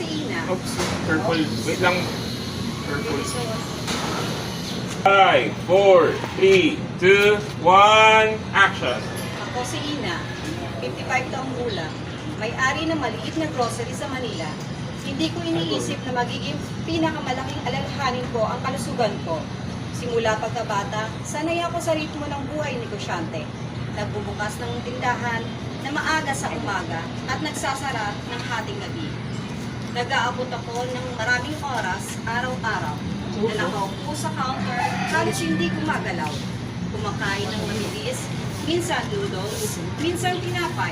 si Ina. Oops, purple. Wait lang. Purple. So, 5, 4, 3, 2, 1, action! ako si Ina, 55 taong gulang, may-ari ng maliit na grocery sa Manila. Hindi ko iniisip na magiging pinakamalaking alalahanin ko ang kalusugan ko. Simula pagkabata, sanay ako sa ritmo ng buhay negosyante. Nagbubukas ng tindahan na maaga sa umaga at nagsasara ng hating gabi. Nag-aabot ako ng maraming oras araw-araw na nakaupo sa counter halos hindi gumagalaw. Kumakain ng mabilis, minsan noodles, minsan tinapay,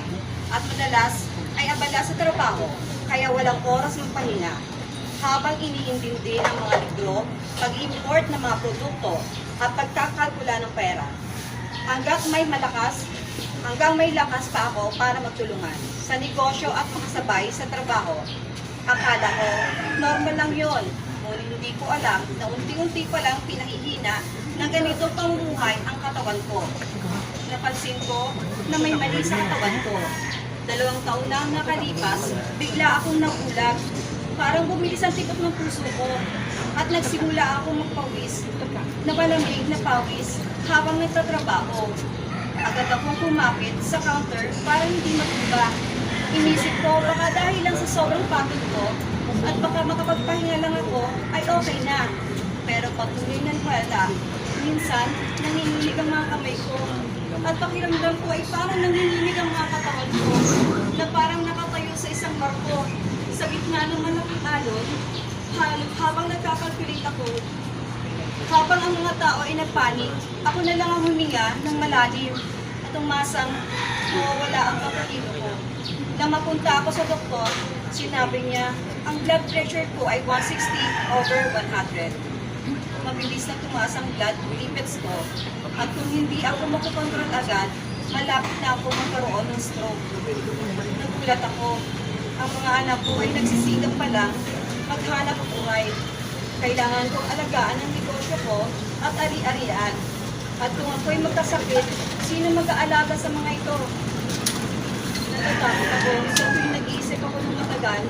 at madalas ay abala sa trabaho kaya walang oras magpahinga. Habang iniintindi ang mga libro, pag-import ng mga produkto at pagkakalkula ng pera. Hanggang may lakas pa ako para magtulungan sa negosyo at makasabay sa trabaho. Akala ko, normal lang yon. Ngunit hindi ko alam na unti-unti pa lang pinahihina na ganito pamumuhay ang katawan ko. Napansin ko na may mali sa katawan ko. 2 taon na ang nakalipas, bigla akong nagulag. Parang bumilis ang tibok ng puso ko at nagsimula akong magpawis na malamig na pawis habang nagtatrabaho. Agad akong kumapit sa counter para hindi matuba. Inisip ko baka dahil lang sa sobrang pagod ko at baka makapagpahinga lang ako ay okay na. Pero patuloy na wala. Minsan, nanginginig ang mga kamay ko at pakiramdam ko ay parang nanginginig ang mga katawan ko na parang nakatayo sa isang barko sa gitna ng malaking alon. Habang nagkakalculate ako, habang ang mga tao ay nagpanik, ako na lang ang huminga ng malalim at umasang mawawala ang kapatid ko. Nang mapunta ako sa doktor, sinabi niya, ang blood pressure ko ay 160/100. Mabilis na tumaas ang blood lipids ko. At kung hindi ako makukontrol agad, malapit na ako magkaroon ng stroke. Nagulat ako. Ang mga anak ko ay nagsisigap pa lang maghanap buhay. Kailangan kong alagaan ang negosyo ko at ari-arian. At kung ako'y magkasakit, sino mag-aalaga sa mga ito? Natatakot ako, so tuwing nag-iisip ako ng matagal,